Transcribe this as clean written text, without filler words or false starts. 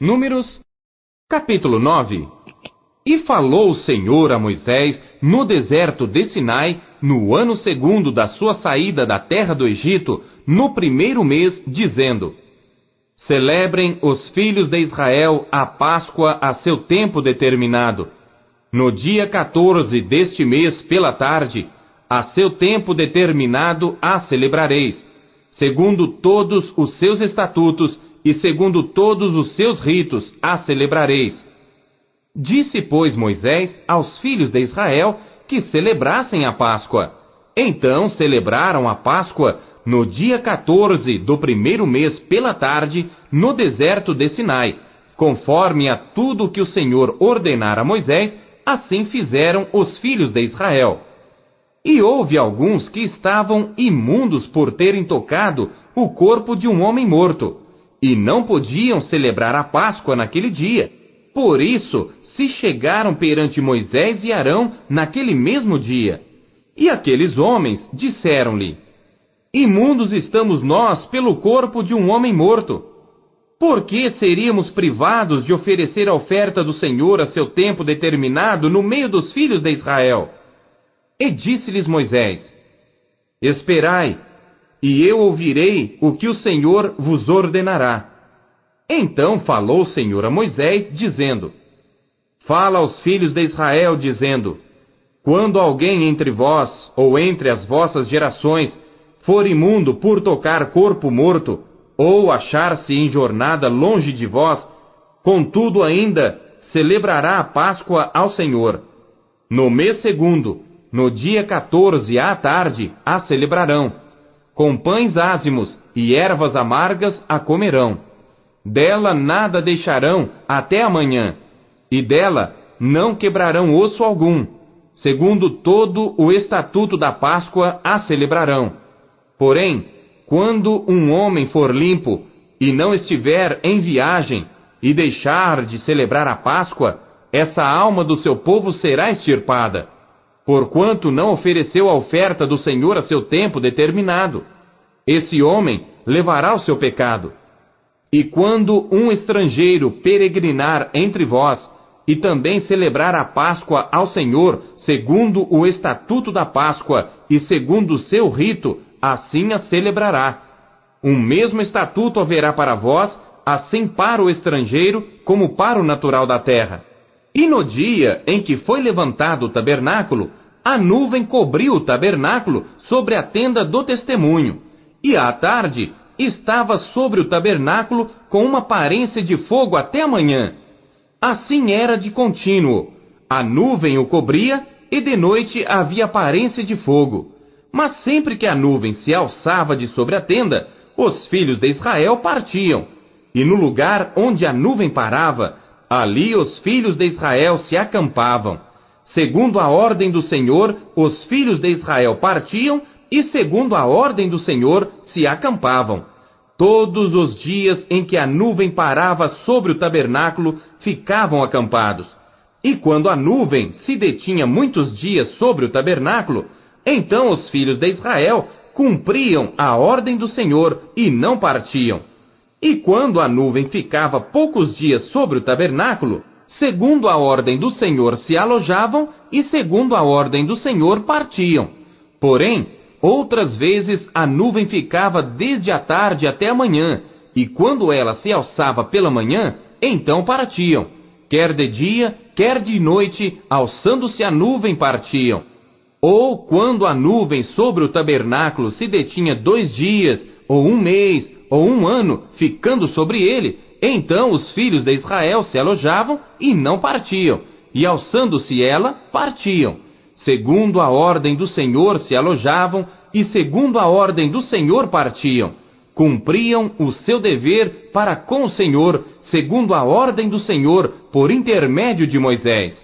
Números, capítulo 9. E falou o Senhor a Moisés no deserto de Sinai, no ano segundo da sua saída da terra do Egito, no primeiro mês, dizendo: Celebrem os filhos de Israel a Páscoa a seu tempo determinado. No dia 14 deste mês, pela tarde, a seu tempo determinado a celebrareis, segundo todos os seus estatutos e segundo todos os seus ritos a celebrareis. Disse, pois, Moisés aos filhos de Israel que celebrassem a Páscoa. Então celebraram a Páscoa no dia 14 do primeiro mês pela tarde, no deserto de Sinai. Conforme a tudo que o Senhor ordenara a Moisés, assim fizeram os filhos de Israel. E houve alguns que estavam imundos por terem tocado o corpo de um homem morto, e não podiam celebrar a Páscoa naquele dia. Por isso se chegaram perante Moisés e Arão naquele mesmo dia. E aqueles homens disseram-lhe: Imundos estamos nós pelo corpo de um homem morto. Por que seríamos privados de oferecer a oferta do Senhor a seu tempo determinado no meio dos filhos de Israel? E disse-lhes Moisés: Esperai, e eu ouvirei o que o Senhor vos ordenará. Então falou o Senhor a Moisés, dizendo: Fala aos filhos de Israel, dizendo: Quando alguém entre vós, ou entre as vossas gerações, for imundo por tocar corpo morto, ou achar-se em jornada longe de vós, contudo ainda celebrará a Páscoa ao Senhor. No mês segundo, no dia 14 à tarde, a celebrarão. Com pães ázimos e ervas amargas a comerão. Dela nada deixarão até amanhã, e dela não quebrarão osso algum. Segundo todo o estatuto da Páscoa a celebrarão. Porém, quando um homem for limpo, e não estiver em viagem, e deixar de celebrar a Páscoa, essa alma do seu povo será extirpada, porquanto não ofereceu a oferta do Senhor a seu tempo determinado. Esse homem levará o seu pecado. E quando um estrangeiro peregrinar entre vós, e também celebrar a Páscoa ao Senhor, segundo o estatuto da Páscoa, e segundo o seu rito, assim a celebrará. Um mesmo estatuto haverá para vós, assim para o estrangeiro, como para o natural da terra. E no dia em que foi levantado o tabernáculo, a nuvem cobriu o tabernáculo sobre a tenda do testemunho, e à tarde estava sobre o tabernáculo com uma aparência de fogo até amanhã. Assim era de contínuo. A nuvem o cobria, e de noite havia aparência de fogo. Mas sempre que a nuvem se alçava de sobre a tenda, os filhos de Israel partiam. E no lugar onde a nuvem parava, ali os filhos de Israel se acampavam. Segundo a ordem do Senhor, os filhos de Israel partiam, e segundo a ordem do Senhor se acampavam. Todos os dias em que a nuvem parava sobre o tabernáculo, ficavam acampados. E quando a nuvem se detinha muitos dias sobre o tabernáculo, então os filhos de Israel cumpriam a ordem do Senhor e não partiam. E quando a nuvem ficava poucos dias sobre o tabernáculo, segundo a ordem do Senhor se alojavam, e segundo a ordem do Senhor partiam. Porém, outras vezes a nuvem ficava desde a tarde até a manhã, e quando ela se alçava pela manhã, então partiam. Quer de dia, quer de noite, alçando-se a nuvem, partiam. Ou quando a nuvem sobre o tabernáculo se detinha 2 dias, ou 1 mês, ou 1 ano, ficando sobre ele, então os filhos de Israel se alojavam e não partiam, e alçando-se ela, partiam. Segundo a ordem do Senhor se alojavam, e segundo a ordem do Senhor partiam. Cumpriam o seu dever para com o Senhor, segundo a ordem do Senhor, por intermédio de Moisés.